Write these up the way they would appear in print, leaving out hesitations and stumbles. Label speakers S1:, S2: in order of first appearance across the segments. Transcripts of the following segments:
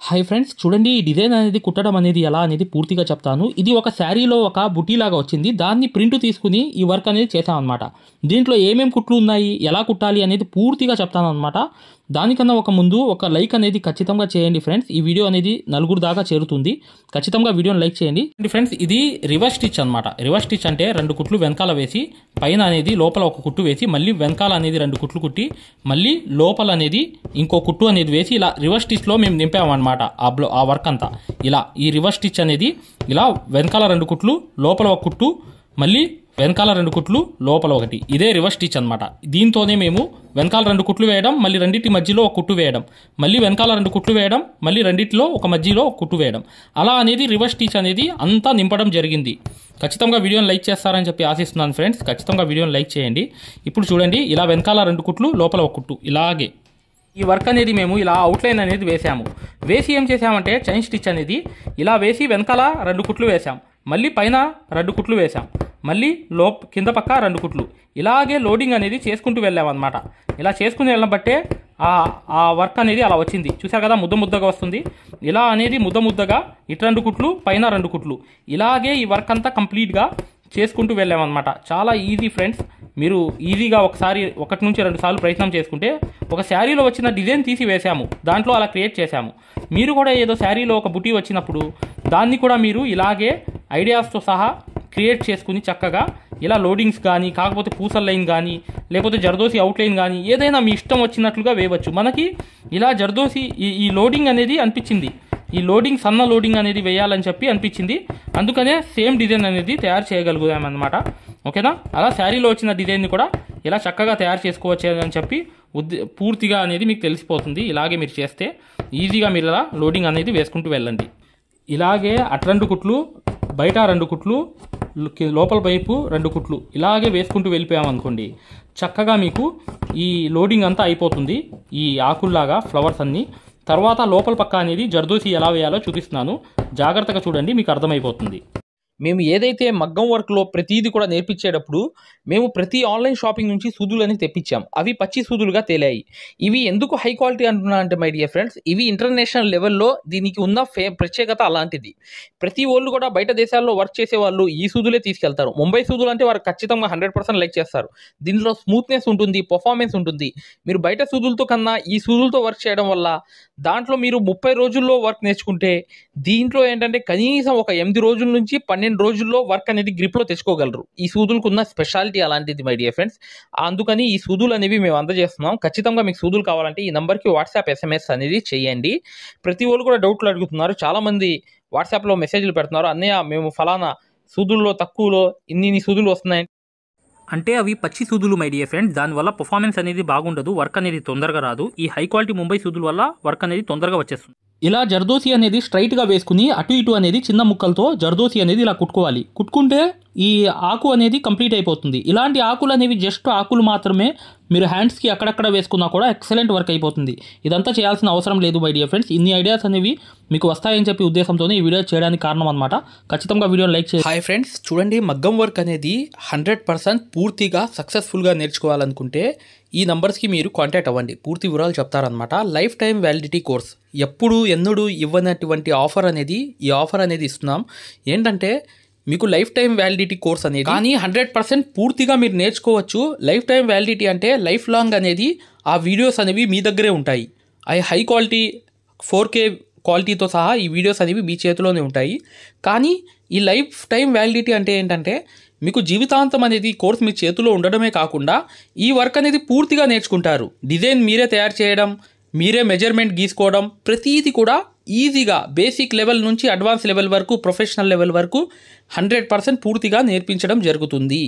S1: Hi friends, చూడండి ఈ design అనేది కుట్టడం అనేది ఎలా అనేది పూర్తిగా చెప్తాను. ఇది ఒక శారీలో ఒక బుటీలాగా వచ్చింది. దాన్ని ప్రింట్ తీసుకుని ఈ వర్క్ అనేది చేశామన్నమాట. దీంట్లో ఏమేం కుట్లు ఉన్నాయి, ఎలా కుట్టాలి అనేది పూర్తిగా చెప్తాను అనమాట. దానికన్నా ఒక ముందు ఒక లైక్ అనేది ఖచ్చితంగా చేయండి ఫ్రెండ్స్. ఈ వీడియో అనేది నలుగురు దాకా చేరుతుంది. ఖచ్చితంగా వీడియోని లైక్ చేయండి ఫ్రెండ్స్. ఇది రివర్స్ స్టిచ్ అనమాట. రివర్స్ స్టిచ్ అంటే 2 కుట్లు వెనకాల వేసి పైన అనేది లోపల ఒక కుట్టు వేసి మళ్ళీ వెనకాల అనేది 2 కుట్లు కుట్టి మళ్ళీ లోపల అనేది ఇంకో కుట్టు అనేది వేసి ఇలా రివర్స్ స్టిచ్లో మేము నింపామన్నమాట. ఆ వర్క్ అంతా ఇలా ఈ రివర్స్ స్టిచ్ అనేది ఇలా వెనకాల 2 కుట్లు లోపల ఒక కుట్టు మళ్ళీ వెనకాల 2 కుట్లు లోపల ఒకటి, ఇదే రివర్స్ స్టిచ్ అనమాట. దీంతోనే మేము వెనకాల 2 కుట్లు వేయడం, మళ్ళీ రెండింటి మధ్యలో ఒక కుట్టు వేయడం, మళ్ళీ వెనకాల 2 కుట్లు వేయడం, మళ్ళీ రెండింటిలో ఒక మధ్యలో ఒక కుట్టు వేయడం, అలా అనేది రివర్స్ స్టిచ్ అనేది అంతా నింపడం జరిగింది. ఖచ్చితంగా వీడియోని లైక్ చేస్తారని చెప్పి ఆశిస్తున్నాను ఫ్రెండ్స్. ఖచ్చితంగా వీడియోని లైక్ చేయండి. ఇప్పుడు చూడండి, ఇలా వెనకాల 2 కుట్లు లోపల ఒక కుట్టు, ఇలాగే ఈ వర్క్ అనేది మేము ఇలా అవుట్లైన్ అనేది వేసాము. వేసి ఏం చేసామంటే చైన్ స్టిచ్ అనేది ఇలా వేసి వెనకాల 2 కుట్లు వేసాం, మళ్ళీ పైన 2 కుట్లు వేసాం, మళ్ళీ కింద పక్క 2 కుట్లు, ఇలాగే లోడింగ్ అనేది చేసుకుంటూ వెళ్ళామన్నమాట. ఇలా చేసుకుని వెళ్ళడం బట్టే ఆ వర్క్ అనేది అలా వచ్చింది. చూసారు కదా, ముద్ద ముద్దగా వస్తుంది. ఇలా అనేది ముద్ద ముద్దగా ఇటు 2 కుట్లు పైన 2 కుట్లు, ఇలాగే ఈ వర్క్ అంతా కంప్లీట్గా చేసుకుంటూ వెళ్ళామన్నమాట. చాలా ఈజీ ఫ్రెండ్స్. మీరు ఈజీగా ఒకసారి 1 నుంచి 2 సార్లు ప్రయత్నం చేసుకుంటే ఒక శారీలో వచ్చిన డిజైన్ తీసి వేసాము, దాంట్లో అలా క్రియేట్ చేశాము. మీరు కూడా ఏదో శారీలో ఒక బుటీ వచ్చినప్పుడు దాన్ని కూడా మీరు ఇలాగే ఐడియాస్తో సహా క్రియేట్ చేసుకుని చక్కగా ఇలా లోడింగ్స్ కానీ, కాకపోతే పూసల్ లైన్ కానీ, లేకపోతే జర్దోసి అవుట్లైన్ కానీ ఏదైనా మీ ఇష్టం వచ్చినట్లుగా వేయవచ్చు. మనకి ఇలా జర్దోసి ఈ లోడింగ్ అనేది అనిపించింది, ఈ లోడింగ్ సన్న లోడింగ్ అనేది వేయాలని చెప్పి అనిపించింది. అందుకనే సేమ్ డిజైన్ అనేది తయారు చేయగలుగుతామన్నమాట. ఓకేనా? అలా శారీలో వచ్చిన డిజైన్ని కూడా ఇలా చక్కగా తయారు చేసుకోవచ్చు అని చెప్పి పూర్తిగా అనేది మీకు తెలిసిపోతుంది. ఇలాగే మీరు చేస్తే ఈజీగా మీరు ఇలా లోడింగ్ అనేది వేసుకుంటూ వెళ్ళండి. ఇలాగే అటు 2 కుట్లు బయట 2 కుట్లు లోపల వైపు 2 కుట్లు ఇలాగే వేసుకుంటూ వెళ్ళిపోయామనుకోండి, చక్కగా మీకు ఈ లోడింగ్ అంతా అయిపోతుంది. ఈ ఆకుల్లాగా ఫ్లవర్స్ అన్నీ. తర్వాత లోపల పక్క అనేది జర్దోసి ఎలా వేయాలో చూపిస్తున్నాను, జాగ్రత్తగా చూడండి, మీకు అర్థమైపోతుంది. మేము ఏదైతే మగ్గం వర్క్లో ప్రతిదీ కూడా నేర్పించేటప్పుడు మేము ప్రతి ఆన్లైన్ షాపింగ్ నుంచి సూదులని తెప్పించాం. అవి పచ్చి సూదులుగా తేలాయి. ఇవి ఎందుకు హై క్వాలిటీ అంటున్నా అంటే మై డియర్ ఫ్రెండ్స్, ఇవి ఇంటర్నేషనల్ లెవెల్లో దీనికి ఉన్న ప్రత్యేకత అలాంటిది. ప్రతి వాళ్ళు కూడా బయట దేశాల్లో వర్క్ చేసే వాళ్ళు ఈ సూదులే తీసుకెళ్తారు. ముంబై సూదులు అంటే వారు ఖచ్చితంగా 100% లైక్ చేస్తారు. దీనిలో స్మూత్నెస్ ఉంటుంది, పర్ఫార్మెన్స్ ఉంటుంది. మీరు బయట సూదులతో కన్నా ఈ సూదులతో వర్క్ చేయడం వల్ల దాంట్లో మీరు 30 రోజుల్లో వర్క్ నేర్చుకుంటే దీంట్లో ఏంటంటే కనీసం ఒక 8 రోజుల నుంచి 12 రోజుల్లో వర్క్ అనేది గ్రిప్లో తెచ్చుకోగలరు. ఈ సూదులకు ఉన్న స్పెషాలిటీ అలాంటిది మై డియర్ ఫ్రెండ్స్. అందుకని ఈ సూదులు అనేవి మేము అందజేస్తున్నాం. ఖచ్చితంగా మీకు సూదులు కావాలంటే ఈ నెంబర్కి వాట్సాప్ SMS అనేది చేయండి. ప్రతి వాళ్ళు కూడా డౌట్లు అడుగుతున్నారు. చాలామంది వాట్సాప్లో మెసేజ్లు పెడుతున్నారు, అన్నయ్య మేము ఫలానా సూదుల్లో తక్కువలో ఇన్ని సూదులు వస్తున్నాయి అంటే అవి పచ్చి సూదులు మై డియర్ ఫ్రెండ్స్. దానివల్ల పర్ఫార్మెన్స్ అనేది బాగుండదు, వర్క్ అనేది తొందరగా రాదు. ఈ హై క్వాలిటీ ముంబై సూదుల వల్ల వర్క్ అనేది తొందరగా వచ్చేస్తుంది. ఇలా జర్దోసి అనేది స్ట్రైట్గా వేసుకుని అటు ఇటు అనేది చిన్న ముక్కలతో జర్దోసి అనేది ఇలా కుట్టుకోవాలి. కుట్టుకుంటే ఈ ఆకు అనేది కంప్లీట్ అయిపోతుంది. ఇలాంటి ఆకులు అనేవి జస్ట్ ఆకులు మాత్రమే, మీరు హ్యాండ్స్కి అక్కడక్కడ వేసుకున్నా కూడా ఎక్సలెంట్ వర్క్ అయిపోతుంది. ఇదంతా చేయాల్సిన అవసరం లేదు మై డియర్ ఫ్రెండ్స్. ఇన్ని ఐడియాస్ అనేవి మీకు వస్తాయని చెప్పి ఉద్దేశంతోనే ఈ వీడియో చేయడానికి కారణం అనమాట. ఖచ్చితంగా వీడియోని లైక్ చేయండి. హాయ్ ఫ్రెండ్స్, చూడండి మగ్గం వర్క్ అనేది 100% పూర్తిగా సక్సెస్ఫుల్గా నేర్చుకోవాలనుకుంటే ఈ నంబర్స్కి మీరు కాంటాక్ట్ అవ్వండి. పూర్తి వివరాలు చెప్తారనమాట. లైఫ్ టైం వ్యాలిడిటీ కోర్స్ ఎన్నడూ ఇవ్వనటువంటి ఆఫర్ అనేది ఈ ఆఫర్ అనేది ఇస్తున్నాం. ఏంటంటే మీకు లైఫ్ టైం వ్యాలిడిటీ కోర్స్ అనేది కానీ 100% పూర్తిగా మీరు నేర్చుకోవచ్చు. లైఫ్ టైం వ్యాలిడిటీ అంటే లైఫ్ లాంగ్ అనేది ఆ వీడియోస్ అనేవి మీ దగ్గరే ఉంటాయి. అవి హై క్వాలిటీ 4K క్వాలిటీతో సహా ఈ వీడియోస్ అనేవి మీ చేతిలోనే ఉంటాయి. కానీ ఈ లైఫ్ టైం వ్యాలిడిటీ అంటే ఏంటంటే మీకు జీవితాంతం అనేది కోర్స్ మీ చేతిలో ఉండడమే కాకుండా ఈ వర్క్ అనేది పూర్తిగా నేర్చుకుంటారు. డిజైన్ మీరే తయారు చేయడం, మీరే మెజర్మెంట్ గీసుకోవడం, ప్రతీది కూడా ఈజీగా బేసిక్ లెవెల్ నుంచి అడ్వాన్స్ లెవెల్ వరకు, ప్రొఫెషనల్ లెవెల్ వరకు 100% పూర్తిగా నేర్పించడం జరుగుతుంది.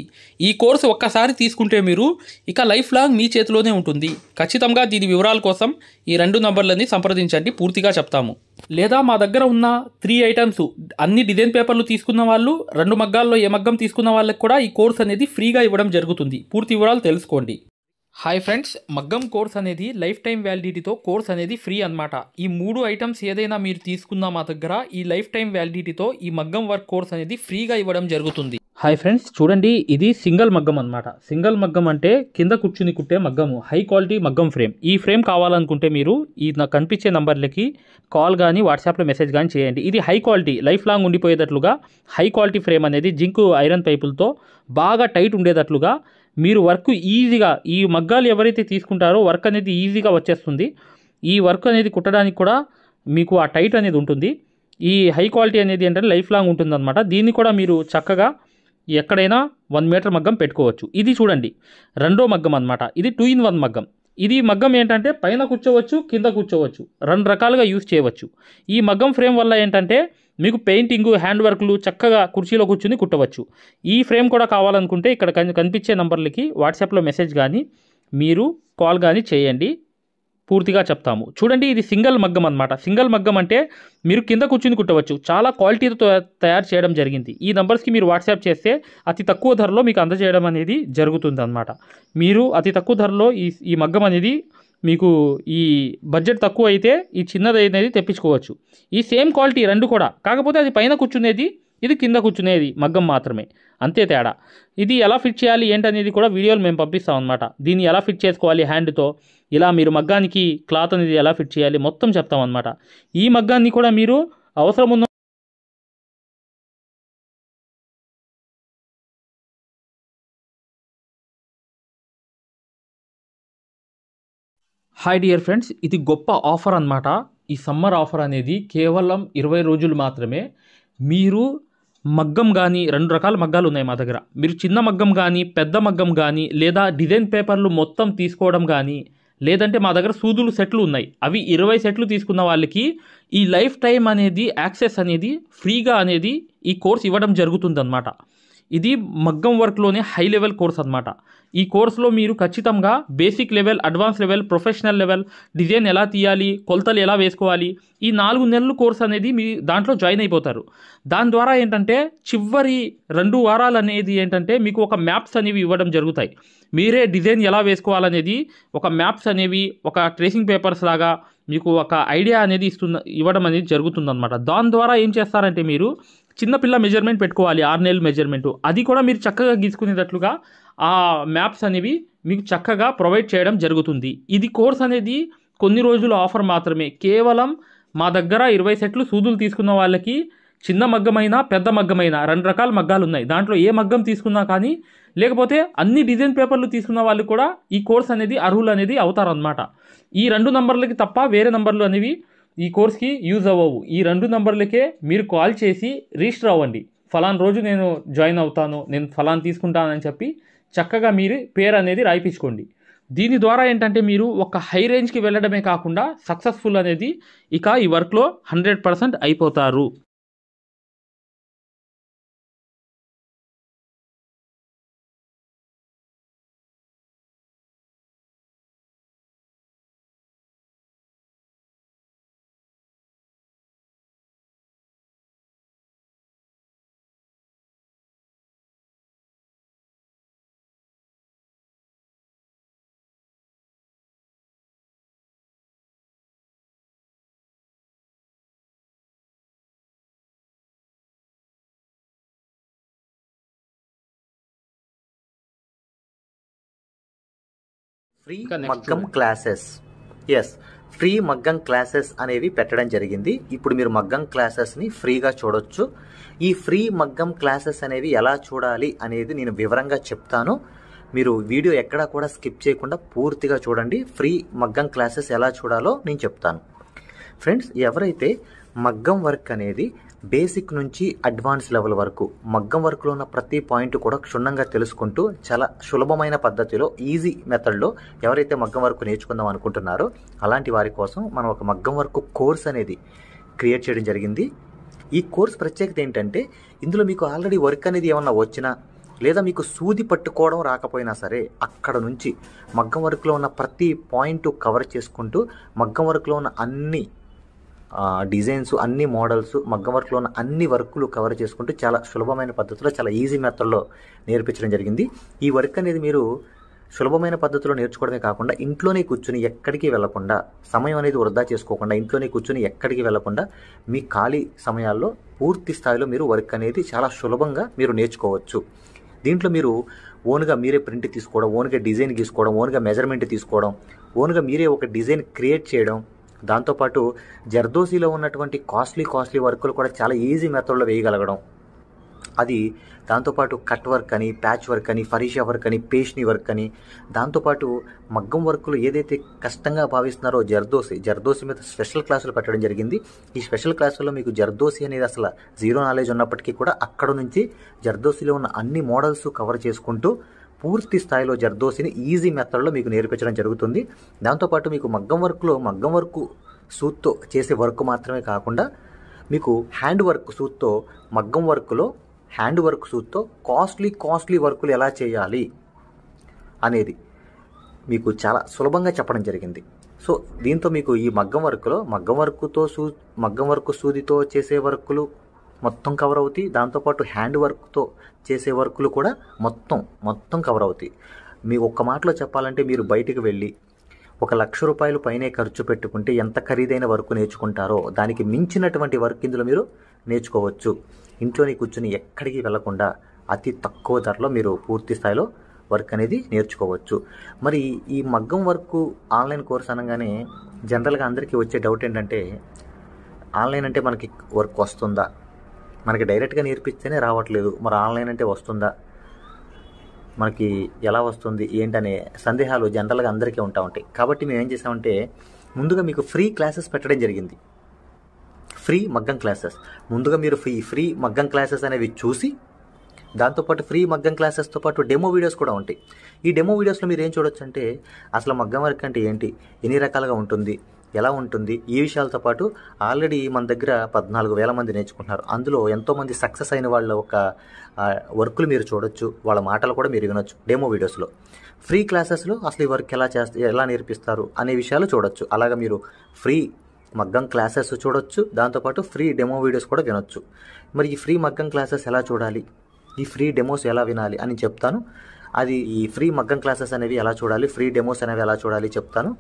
S1: ఈ కోర్సు ఒక్కసారి తీసుకుంటే మీరు ఇక లైఫ్ లాంగ్ మీ చేతిలోనే ఉంటుంది. ఖచ్చితంగా దీని వివరాల కోసం ఈ 2 నంబర్లని సంప్రదించండి, పూర్తిగా చెప్తాము. లేదా మా దగ్గర ఉన్న 3 ఐటమ్స్ అన్ని డిజైన్ పేపర్లు తీసుకున్న వాళ్ళు, 2 మగ్గాల్లో ఏ మగ్గం తీసుకున్న వాళ్ళకి కూడా ఈ కోర్స్ అనేది ఫ్రీగా ఇవ్వడం జరుగుతుంది. పూర్తి వివరాలు తెలుసుకోండి. హాయ్ ఫ్రెండ్స్, మగ్గం కోర్స్ అనేది లైఫ్ టైం వ్యాలిడిటీతో కోర్స్ అనేది ఫ్రీ అన్నమాట. ఈ 3 ఐటమ్స్ ఏదైనా మీరు తీసుకున్నా మా దగ్గర ఈ లైఫ్ టైం వ్యాలిడిటీతో ఈ మగ్గం వర్క్ కోర్స్ అనేది ఫ్రీగా ఇవ్వడం జరుగుతుంది. హాయ్ ఫ్రెండ్స్, చూడండి, ఇది సింగిల్ మగ్గం అన్నమాట. సింగిల్ మగ్గం అంటే కింద కూర్చుని కుట్టే మగ్గము, హై క్వాలిటీ మగ్గం ఫ్రేమ్. ఈ ఫ్రేమ్ కావాలనుకుంటే మీరు ఈ నాకు కనిపించే నంబర్లకి కాల్ కానీ వాట్సాప్లో మెసేజ్ కానీ చేయండి. ఇది హై క్వాలిటీ, లైఫ్ లాంగ్ ఉండిపోయేటట్లుగా హై క్వాలిటీ ఫ్రేమ్ అనేది జింక్ ఐరన్ పైపులతో బాగా టైట్ ఉండేటట్లుగా మీరు వర్క్ ఈజీగా, ఈ మగ్గాలు ఎవరైతే తీసుకుంటారో వర్క్ అనేది ఈజీగా వచ్చేస్తుంది. ఈ వర్క్ అనేది కుట్టడానికి కూడా మీకు ఆ టైట్ అనేది ఉంటుంది. ఈ హై క్వాలిటీ అనేది ఏంటంటే లైఫ్ లాంగ్ ఉంటుందన్నమాట. దీన్ని కూడా మీరు చక్కగా ఎక్కడైనా 1 మీటర్ మగ్గం పెట్టుకోవచ్చు. ఇది చూడండి, రెండో మగ్గం అన్నమాట. ఇది 2-in-1 మగ్గం. ఇది మగ్గం ఏంటంటే పైన కూర్చోవచ్చు, కింద కూర్చోవచ్చు, 2 రకాలుగా యూజ్ చేయవచ్చు. ఈ మగ్గం ఫ్రేమ్ వల్ల ఏంటంటే మీకు పెయింటింగ్, హ్యాండ్ వర్క్లు చక్కగా కుర్చీలో కూర్చుని కుట్టవచ్చు. ఈ ఫ్రేమ్ కూడా కావాలనుకుంటే ఇక్కడ కనిపించే నంబర్లకి వాట్సాప్లో మెసేజ్ కానీ మీరు కాల్ కానీ చేయండి, పూర్తిగా చెప్తాము. చూడండి, ఇది సింగిల్ మగ్గం అన్నమాట. సింగిల్ మగ్గం అంటే మీరు కింద కూర్చుని కుట్టవచ్చు. చాలా క్వాలిటీతో తయారు చేయడం జరిగింది. ఈ నంబర్స్కి మీరు వాట్సాప్ చేస్తే అతి తక్కువ ధరలో మీకు అందజేయడం అనేది జరుగుతుంది అన్నమాట. మీరు అతి తక్కువ ధరలో ఈ మగ్గం అనేది మీకు ఈ బడ్జెట్ తక్కువ అయితే ఈ చిన్నది అనేది తెప్పించుకోవచ్చు. ఈ సేమ్ క్వాలిటీ రెండు కూడా, కాకపోతే అది పైన కూర్చునేది, ఇది కింద కూర్చునేది మగ్గం మాత్రమే, అంతే తేడా. ఇది ఎలా ఫిట్ చేయాలి ఏంటనేది కూడా వీడియోలు మేము పంపిస్తాం అన్నమాట. దీన్ని ఎలా ఫిట్ చేసుకోవాలి హ్యాండ్తో, ఇలా మీరు మగ్గానికి క్లాత్ అనేది ఎలా ఫిట్ చేయాలి మొత్తం చెప్తాం అన్నమాట. ఈ మగ్గాన్ని కూడా మీరు అవసరం ఉన్న హాయ్ డియర్ ఫ్రెండ్స్, ఇది గొప్ప ఆఫర్ అన్నమాట. ఈ సమ్మర్ ఆఫర్ అనేది కేవలం 20 రోజులు మాత్రమే. మీరు మగ్గం కానీ 2 రకాల మగ్గాలు ఉన్నాయి మా దగ్గర. మీరు చిన్న మగ్గం కానీ పెద్ద మగ్గం కానీ లేదా డిజైన్ పేపర్లు మొత్తం తీసుకోవడం కానీ, లేదంటే మా దగ్గర సూదులు సెట్లు ఉన్నాయి, అవి 20 సెట్లు తీసుకున్న వాళ్ళకి ఈ లైఫ్ టైం అనేది యాక్సెస్ అనేది ఫ్రీగా అనేది ఈ కోర్స్ ఇవ్వడం జరుగుతుందన్నమాట. ఇది మగ్గం వర్క్లోనే హై లెవెల్ కోర్స్ అన్నమాట. ఈ కోర్సులో మీరు ఖచ్చితంగా basic level, advance level, professional level, design ఎలా తీయాలి, కొలతలు ఎలా వేసుకోవాలి, ఈ 4 నెలలు కోర్స్ అనేది మీ దాంట్లో జాయిన్ అయిపోతారు. దాని ద్వారా ఏంటంటే చివరి 2 వారాలు అనేది ఏంటంటే మీకు ఒక మ్యాప్స్ అనేవి ఇవ్వడం జరుగుతాయి. మీరే డిజైన్ ఎలా వేసుకోవాలనేది ఒక మ్యాప్స్ అనేవి, ఒక ట్రేసింగ్ పేపర్స్ లాగా మీకు ఒక ఐడియా అనేది ఇవ్వడం అనేది జరుగుతుందన్నమాట. దాని ద్వారా ఏం చేస్తారంటే మీరు చిన్నపిల్ల మెజర్మెంట్ పెట్టుకోవాలి, 6 నెలల మెజర్మెంట్, అది కూడా మీరు చక్కగా గీసుకునేటట్లుగా ఆ మ్యాప్స్ అనేవి మీకు చక్కగా ప్రొవైడ్ చేయడం జరుగుతుంది. ఇది కోర్స్ అనేది కొన్ని రోజుల ఆఫర్ మాత్రమే. కేవలం మా దగ్గర 20 సెట్లు సూదులు తీసుకున్న వాళ్ళకి చిన్న మగ్గమైనా పెద్ద మగ్గమైనా 2 రకాల మగ్గాలు ఉన్నాయి. దాంట్లో ఏ మగ్గం తీసుకున్నా కానీ, లేకపోతే అన్ని డిజైన్ పేపర్లు తీసుకున్న వాళ్ళు కూడా ఈ కోర్స్ అనేది అర్హులు అనేది అవుతారన్నమాట. ఈ 2 నంబర్లకి తప్ప వేరే నంబర్లు అనేవి ఈ కోర్స్కి యూజ్ అవ్వవు. ఈ 2 నంబర్లకే మీరు కాల్ చేసి రిజిస్టర్ అవ్వండి. ఫలానా రోజు నేను జాయిన్ అవుతాను, నేను ఫలానా తీసుకుంటానని చెప్పి చక్కగా మీరు పేరు అనేది రాయిపించుకోండి. దీని ద్వారా ఏంటంటే మీరు ఒక హై రేంజ్కి వెళ్ళడమే కాకుండా సక్సెస్ఫుల్ అనేది ఇక ఈ వర్క్లో 100% అయిపోతారు.
S2: ఫ్రీ మగ్గం క్లాసెస్, ఎస్, ఫ్రీ మగ్గం క్లాసెస్ అనేవి పెట్టడం జరిగింది. ఇప్పుడు మీరు మగ్గం క్లాసెస్ని ఫ్రీగా చూడొచ్చు. ఈ ఫ్రీ మగ్గం క్లాసెస్ అనేవి ఎలా చూడాలి అనేది నేను వివరంగా చెప్తాను. మీరు వీడియో ఎక్కడా కూడా స్కిప్ చేయకుండా పూర్తిగా చూడండి. ఫ్రీ మగ్గం క్లాసెస్ ఎలా చూడాలో నేను చెప్తాను. ఫ్రెండ్స్, ఎవరైతే మగ్గం వర్క్ అనేది బేసిక్ నుంచి అడ్వాన్స్ లెవెల్ వరకు మగ్గం వర్క్లో ఉన్న ప్రతి పాయింట్ కూడా క్షుణ్ణంగా తెలుసుకుంటూ చాలా సులభమైన పద్ధతిలో, ఈజీ మెథడ్లో ఎవరైతే మగ్గం వర్క్ నేర్చుకుందాం అనుకుంటున్నారో అలాంటి వారి కోసం మనం ఒక మగ్గం వర్క్ కోర్స్ అనేది క్రియేట్ చేయడం జరిగింది. ఈ కోర్స్ ప్రత్యేకత ఏంటంటే ఇందులో మీకు ఆల్రెడీ వర్క్ అనేది ఏమన్నా వచ్చినా, లేదా మీకు సూది పట్టుకోవడం రాకపోయినా సరే, అక్కడ నుంచి మగ్గం వర్క్లో ఉన్న ప్రతి పాయింట్ కవర్ చేసుకుంటూ మగ్గం వర్క్లో ఉన్న అన్ని డిజైన్స్, అన్ని మోడల్స్, మగ్గం వర్క్లో ఉన్న అన్ని వర్కులు కవర్ చేసుకుంటూ చాలా సులభమైన పద్ధతిలో, చాలా ఈజీ మెథడ్లో నేర్పించడం జరిగింది. ఈ వర్క్ అనేది మీరు సులభమైన పద్ధతిలో నేర్చుకోవడమే కాకుండా ఇంట్లోనే కూర్చుని ఎక్కడికి వెళ్లకుండా, సమయం అనేది వృధా చేసుకోకుండా ఇంట్లోనే కూర్చుని ఎక్కడికి వెళ్లకుండా మీ ఖాళీ సమయాల్లో పూర్తి స్థాయిలో మీరు వర్క్ అనేది చాలా సులభంగా మీరు నేర్చుకోవచ్చు. దీంట్లో మీరు ఓన్గా మీరే ప్రింట్ తీసుకోవడం, ఓన్గా డిజైన్ గీసుకోవడం, ఓన్గా మెజర్మెంట్ తీసుకోవడం, ఓన్గా మీరే ఒక డిజైన్ క్రియేట్ చేయడం, దాంతోపాటు జర్దోసీలో ఉన్నటువంటి కాస్ట్లీ వర్కులు కూడా చాలా ఈజీ మెథడ్లో వేయగలగడం, అది దాంతోపాటు కట్ వర్క్ అని, ప్యాచ్ వర్క్ అని, ఫరీషా వర్క్ అని, పేష్ని వర్క్ అని, దాంతోపాటు మగ్గం వర్కులు ఏదైతే కష్టంగా భావిస్తున్నారో జర్దోసి మీద స్పెషల్ క్లాసులు పెట్టడం జరిగింది. ఈ స్పెషల్ క్లాసుల్లో మీకు జర్దోసి అనేది అసలు జీరో నాలెడ్జ్ ఉన్నప్పటికీ కూడా అక్కడ నుంచి జర్దోసిలో ఉన్న అన్ని మోడల్స్ కవర్ చేసుకుంటూ పూర్తి స్థాయిలో జర్దోసిని ఈజీ మెథడ్లో మీకు నేర్పించడం జరుగుతుంది. దాంతోపాటు మీకు మగ్గం వర్క్ సూత్తో చేసే వర్క్ మాత్రమే కాకుండా మీకు హ్యాండ్ వర్క్ సూత్తో, మగ్గం వర్క్లో హ్యాండ్ వర్క్ సూత్తో కాస్ట్లీ వర్కులు ఎలా చేయాలి అనేది మీకు చాలా సులభంగా చెప్పడం జరిగింది. సో దీంతో మీకు ఈ మగ్గం వర్క్ సూదితో చేసే వర్కులు మొత్తం కవర్ అవుతాయి. దాంతోపాటు హ్యాండ్ వర్క్తో చేసే వర్కులు కూడా మొత్తం కవర్ అవుతాయి. మీ ఒక్క మాటలో చెప్పాలంటే మీరు బయటికి వెళ్ళి 1,00,000 రూపాయలు పైనే ఖర్చు పెట్టుకుంటే ఎంత ఖరీదైన వర్క్ నేర్చుకుంటారో దానికి మించినటువంటి వర్క్ ఇందులో మీరు నేర్చుకోవచ్చు. ఇంట్లోనే కూర్చొని ఎక్కడికి వెళ్లకుండా అతి తక్కువ ధరలో మీరు పూర్తి స్థాయిలో వర్క్ అనేది నేర్చుకోవచ్చు. మరి ఈ మగ్గం వర్క్ ఆన్లైన్ కోర్స్ అనగానే జనరల్గా అందరికీ వచ్చే డౌట్ ఏంటంటే, ఆన్లైన్ అంటే మనకి వర్క్ వస్తుందా, మనకి డైరెక్ట్గా నేర్పిస్తేనే రావట్లేదు, మరి ఆన్లైన్ అంటే వస్తుందా, మనకి ఎలా వస్తుంది ఏంటనే సందేహాలు జనరల్గా అందరికీ ఉంటాయి. కాబట్టి మేము ఏం చేసామంటే ముందుగా మీకు ఫ్రీ క్లాసెస్ పెట్టడం జరిగింది. ఫ్రీ మగ్గం క్లాసెస్ ముందుగా మీరు ఫ్రీ మగ్గం క్లాసెస్ అనేవి చూసి, దాంతోపాటు ఫ్రీ మగ్గం క్లాసెస్తో పాటు డెమో వీడియోస్ కూడా ఉంటాయి. ఈ డెమో వీడియోస్లో మీరు ఏం చూడొచ్చు అంటే అసలు మగ్గం వర్క్ అంటే ఏంటి, ఎన్ని రకాలుగా ఉంటుంది, ఎలా ఉంటుంది, ఈ విషయాలతో పాటు ఆల్రెడీ మన దగ్గర 14,000 మంది నేర్చుకుంటున్నారు. అందులో ఎంతోమంది సక్సెస్ అయిన వాళ్ళ ఒక వర్కులు మీరు చూడొచ్చు, వాళ్ళ మాటలు కూడా మీరు వినొచ్చు డెమో వీడియోస్లో. ఫ్రీ క్లాసెస్లో అసలు ఈ వర్క్ ఎలా నేర్పిస్తారు అనే విషయాలు చూడొచ్చు. అలాగా మీరు ఫ్రీ మగ్గం క్లాసెస్ చూడొచ్చు, దాంతోపాటు ఫ్రీ డెమో వీడియోస్ కూడా వినొచ్చు. మరి ఈ ఫ్రీ మగ్గం క్లాసెస్ ఎలా చూడాలి, ఈ ఫ్రీ డెమోస్ ఎలా వినాలి అని చెప్తాను. అది ఈ ఫ్రీ మగ్గం క్లాసెస్ అనేవి ఎలా చూడాలి, ఫ్రీ డెమోస్ అనేవి ఎలా చూడాలి చెప్తాను,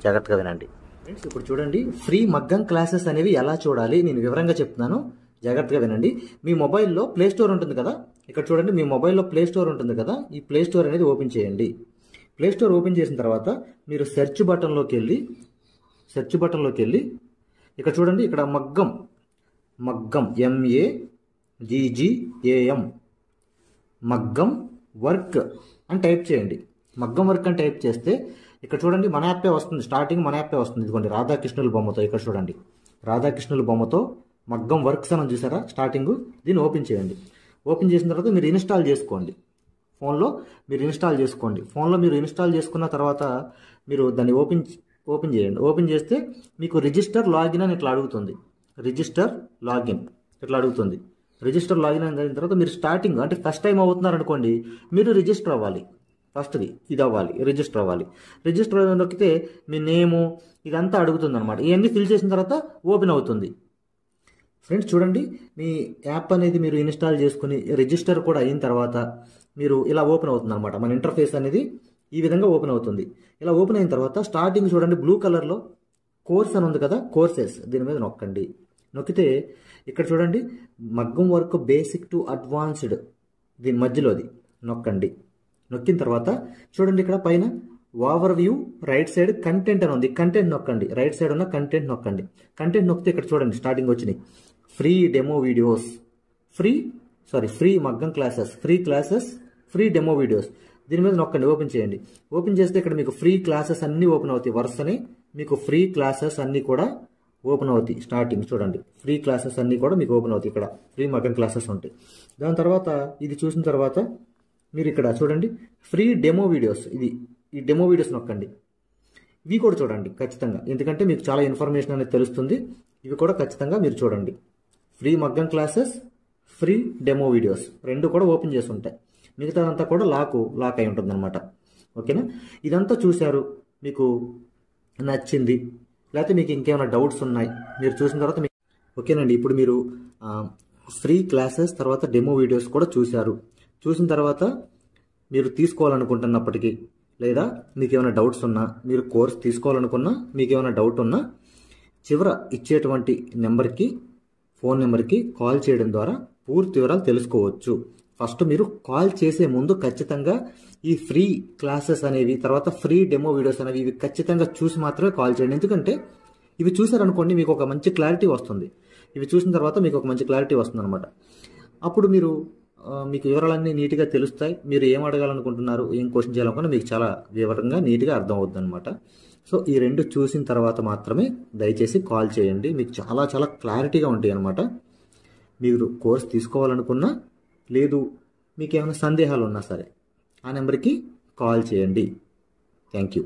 S2: జాగ్రత్తగా వినండి. ఫ్రెండ్స్ ఇప్పుడు చూడండి, ఫ్రీ మగ్గం క్లాసెస్ అనేవి ఎలా చూడాలి నేను వివరంగా చెప్తున్నాను, జాగ్రత్తగా వినండి. మీ మొబైల్లో ప్లే స్టోర్ ఉంటుంది కదా, ఇక్కడ చూడండి మీ మొబైల్లో ప్లే స్టోర్ ఉంటుంది కదా, ఈ ప్లే స్టోర్ అనేది ఓపెన్ చేయండి. ప్లే స్టోర్ ఓపెన్ చేసిన తర్వాత మీరు సెర్చ్ బటన్లోకి వెళ్ళి ఇక్కడ చూడండి, ఇక్కడ మగ్గం MAGGAM మగ్గం వర్క్ అని టైప్ చేయండి. మగ్గం వర్క్ అని టైప్ చేస్తే ఇక్కడ చూడండి మన యాప్పే వస్తుంది, స్టార్టింగ్ మన యాప్పే వస్తుంది. ఇదిగోండి రాధాకృష్ణుల బొమ్మతో, ఇక్కడ చూడండి రాధాకృష్ణుల బొమ్మతో మగ్గం వర్క్స్ అని చూసారా స్టార్టింగ్, దీన్ని ఓపెన్ చేయండి. ఓపెన్ చేసిన తర్వాత మీరు ఇన్స్టాల్ చేసుకోండి. ఫోన్లో మీరు ఇన్స్టాల్ చేసుకున్న తర్వాత మీరు దాన్ని ఓపెన్ చేయండి. ఓపెన్ చేస్తే మీకు రిజిస్టర్ లాగిన్ అని ఇట్లా అడుగుతుంది. రిజిస్టర్ లాగిన్ అయిన తర్వాత మీరు స్టార్టింగ్ అంటే ఫస్ట్ టైం అవుతున్నారు అనుకోండి, మీరు రిజిస్టర్ అవ్వాలి. ఫస్ట్ది ఇది అవ్వాలి, రిజిస్టర్ అవ్వాలి. రిజిస్టర్ నొక్కితే మీ నేము ఇదంతా అడుగుతుంది అనమాట. ఇవన్నీ ఫిల్ చేసిన తర్వాత ఓపెన్ అవుతుంది. ఫ్రెండ్స్ చూడండి, మీ యాప్ అనేది మీరు ఇన్స్టాల్ చేసుకుని రిజిస్టర్ కూడా అయిన తర్వాత మీరు ఇలా ఓపెన్ అవుతుంది అనమాట. మన ఇంటర్ఫేస్ అనేది ఈ విధంగా ఓపెన్ అవుతుంది. ఇలా ఓపెన్ అయిన తర్వాత స్టార్టింగ్ చూడండి బ్లూ కలర్లో కోర్స్ అని ఉంది కదా, కోర్సెస్ దీని మీద నొక్కండి. నొక్కితే ఇక్కడ చూడండి మగ్గం వర్క్ బేసిక్ టు అడ్వాన్స్డ్ దీని మధ్యలోది నొక్కండి. నొక్కిన తర్వాత చూడండి ఇక్కడ పైన over view right side content అని ఉంది, కంటెంట్ నొక్కండి. రైట్ సైడ్ ఉన్న కంటెంట్ నొక్కండి. కంటెంట్ నొక్కితే ఇక్కడ చూడండి స్టార్టింగ్ వచ్చినాయి ఫ్రీ డెమో వీడియోస్, ఫ్రీ మగ్గం క్లాసెస్, ఫ్రీ డెమో వీడియోస్. దీని మీద నొక్కండి, ఓపెన్ చేయండి. ఓపెన్ చేస్తే ఇక్కడ మీకు ఫ్రీ క్లాసెస్ అన్నీ ఓపెన్ అవుతాయి. వరుసని మీకు ఫ్రీ క్లాసెస్ అన్నీ కూడా ఓపెన్ అవుతాయి. స్టార్టింగ్ చూడండి ఫ్రీ క్లాసెస్ అన్నీ కూడా మీకు ఓపెన్ అవుతాయి. ఇక్కడ ఫ్రీ మగ్గం క్లాసెస్ ఉంటాయి. దాని తర్వాత ఇది చూసిన తర్వాత మీరు ఇక్కడ చూడండి ఫ్రీ డెమో వీడియోస్, ఈ డెమో వీడియోస్ నొక్కండి. ఇవి కూడా చూడండి ఖచ్చితంగా, ఎందుకంటే మీకు చాలా ఇన్ఫర్మేషన్ అనేది తెలుస్తుంది. ఇవి కూడా ఖచ్చితంగా మీరు చూడండి. ఫ్రీ మగ్గం క్లాసెస్, ఫ్రీ డెమో వీడియోస్ రెండు కూడా ఓపెన్ చేసి ఉంటాయి. మిగతాదంతా కూడా లాక్ అయి ఉంటుంది అనమాట. ఓకేనా, ఇదంతా చూశారు, మీకు నచ్చింది, లేకపోతే మీకు ఇంకేమైనా డౌట్స్ ఉన్నాయి మీరు చూసిన తర్వాత ఓకేనండి. ఇప్పుడు మీరు ఫ్రీ క్లాసెస్ తర్వాత డెమో వీడియోస్ కూడా చూశారు. చూసిన తర్వాత మీరు తీసుకోవాలనుకుంటున్నప్పటికీ లేదా మీకు ఏమైనా డౌట్స్ ఉన్నా, మీరు కోర్స్ తీసుకోవాలనుకున్నా, మీకు ఏమైనా డౌట్ ఉన్నా చివర ఇచ్చేటువంటి ఫోన్ నెంబర్కి కాల్ చేయడం ద్వారా పూర్తి వివరాలు తెలుసుకోవచ్చు. ఫస్ట్ మీరు కాల్ చేసే ముందు ఖచ్చితంగా ఈ ఫ్రీ క్లాసెస్ అనేవి, తర్వాత ఫ్రీ డెమో వీడియోస్ అనేవి ఇవి ఖచ్చితంగా చూసి మాత్రమే కాల్ చేయండి. ఎందుకంటే ఇవి చూసారనుకోండి మీకు ఒక మంచి క్లారిటీ వస్తుంది. ఇవి చూసిన తర్వాత మీకు ఒక మంచి క్లారిటీ వస్తుంది అనమాట. అప్పుడు మీకు వివరాలన్నీ నీట్గా తెలుస్తాయి. మీరు ఏం అడగాలనుకుంటున్నారు, ఏం క్వశ్చన్ చేయాలనుకున్నా మీకు చాలా వివరంగా నీట్గా అర్థం అవుతుంది అనమాట. సో ఈ రెండు చూసిన తర్వాత మాత్రమే దయచేసి కాల్ చేయండి. మీకు చాలా చాలా క్లారిటీగా ఉంటాయి అనమాట. మీరు కోర్స్ తీసుకోవాలనుకున్నా, లేదు మీకు ఏమైనా సందేహాలు ఉన్నా సరే ఆ నెంబర్కి కాల్ చేయండి. Thank you.